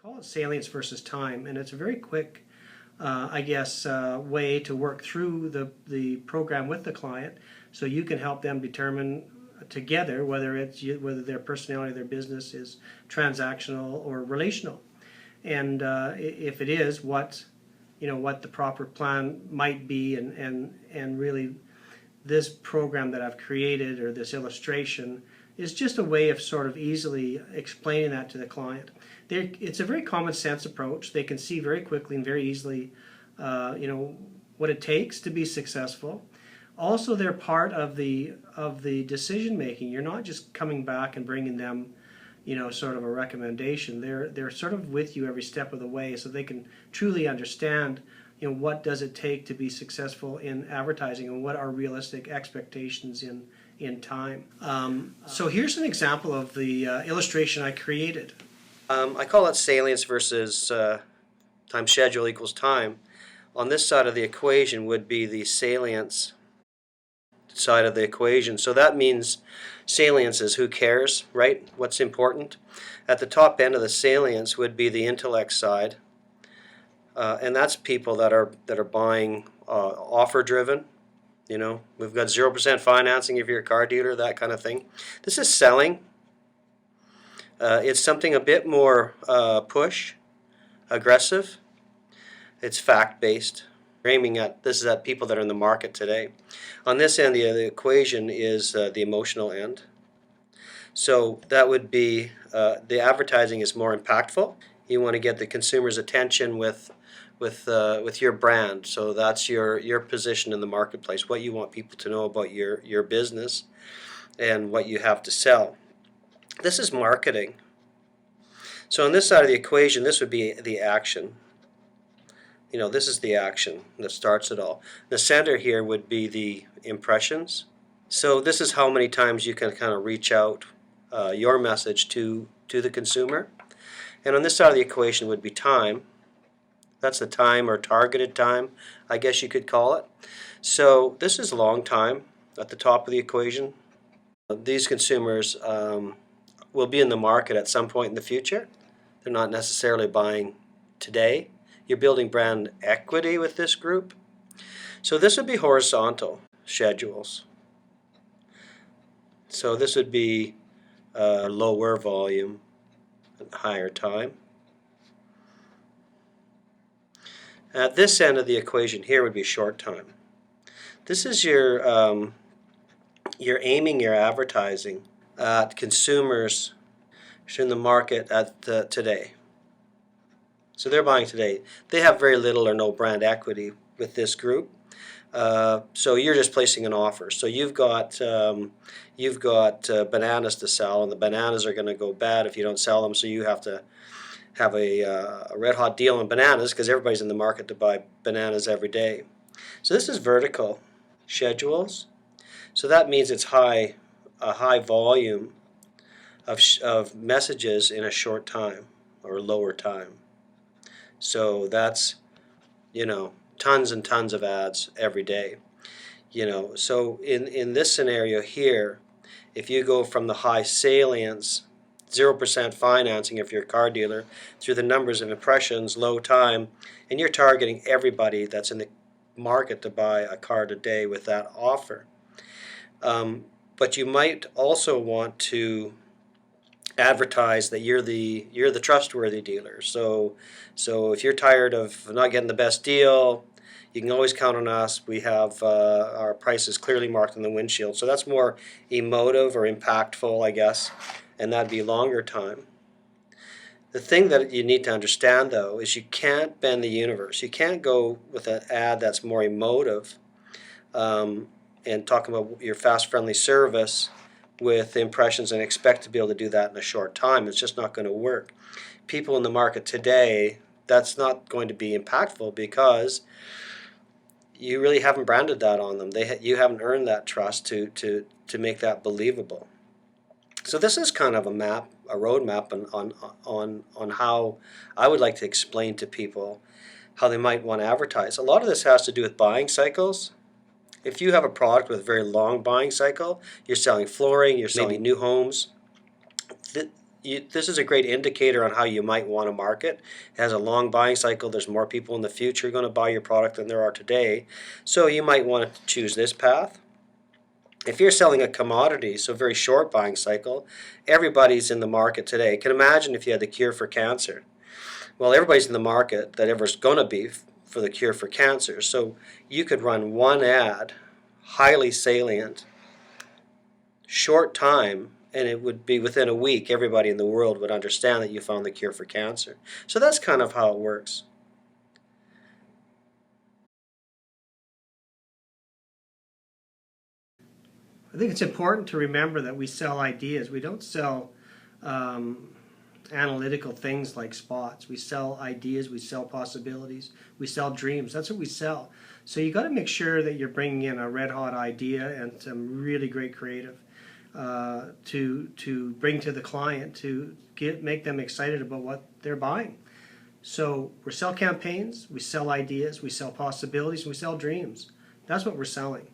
call it salience versus time, and it's a very quick, way to work through the program with the client, so you can help them determine together whether their personality, their business is transactional or relational, and if it is, what the proper plan might be, and really this program that I've created, or this illustration, is just a way of sort of easily explaining that to the client. It's a very common sense approach. They can see very quickly and very easily, what it takes to be successful. Also, they're part of the decision making. You're not just coming back and bringing them, sort of a recommendation. They're sort of with you every step of the way, so they can truly understand, what does it take to be successful in advertising, and what are realistic expectations in time. So here's an example of the illustration I created. I call it salience versus time schedule equals time. On this side of the equation would be the salience side of the equation. So that means salience is who cares, right? What's important. At the top end of the salience would be the intellect side, and that's people that are buying offer driven. We've got 0% financing if you're a car dealer, that kind of thing. This is selling. It's something a bit more push, aggressive. It's fact-based. We're aiming at people that are in the market today. On this end of the equation is the emotional end. So that would be the advertising is more impactful. You want to get the consumer's attention with your brand. So that's your position in the marketplace, what you want people to know about your business and what you have to sell. This is marketing. So on this side of the equation, this would be the action. This is the action that starts it all. The center here would be the impressions. So this is how many times you can kind of reach out your message to the consumer. And on this side of the equation would be time. That's the time, or targeted time, I guess you could call it. So this is long time at the top of the equation. These consumers will be in the market at some point in the future. They're not necessarily buying today. You're building brand equity with this group. So this would be horizontal schedules. So this would be lower volume and higher time. At this end of the equation here would be short time. This is you're aiming your advertising at consumers in the market at today. So they're buying today. They have very little or no brand equity with this group. So you're just placing an offer. So you've got bananas to sell, and the bananas are going to go bad if you don't sell them. So you have to have a red hot deal on bananas, because everybody's in the market to buy bananas every day. So this is vertical schedules. So that means it's a high volume of messages in a short time, or lower time. So that's, tons and tons of ads every day. So in this scenario here, if you go from the high salience, 0% financing if you're a car dealer, through the numbers of impressions, low time, and you're targeting everybody that's in the market to buy a car today with that offer. But you might also want to advertise that you're the trustworthy dealer. So if you're tired of not getting the best deal, you can always count on us. We have our prices clearly marked on the windshield. So that's more emotive or impactful, I guess, and that'd be longer time. The thing that you need to understand, though, is you can't bend the universe. You can't go with an ad that's more emotive and talking about your fast, friendly service with impressions and expect to be able to do that in a short time. It's just not going to work. People in the market today, that's not going to be impactful, because you really haven't branded that on them. You haven't earned that trust to make that believable. So this is kind of a roadmap on how I would like to explain to people how they might want to advertise. A lot of this has to do with buying cycles. If you have a product with a very long buying cycle, you're selling flooring, you're selling new homes, this is a great indicator on how you might want to market. It has a long buying cycle. There's more people in the future going to buy your product than there are today. So you might want to choose this path. If you're selling a commodity, so very short buying cycle, everybody's in the market today. You can imagine if you had the cure for cancer. Well, everybody's in the market that ever's going to be for the cure for cancer. So you could run one ad, highly salient, short time, and it would be within a week, everybody in the world would understand that you found the cure for cancer. So that's kind of how it works. I think it's important to remember that we sell ideas. We don't sell analytical things like spots. We sell ideas, we sell possibilities, we sell dreams. That's what we sell. So you got to make sure that you're bringing in a red hot idea and some really great creative to bring to the client to make them excited about what they're buying. So we sell campaigns, we sell ideas, we sell possibilities, we sell dreams. That's what we're selling.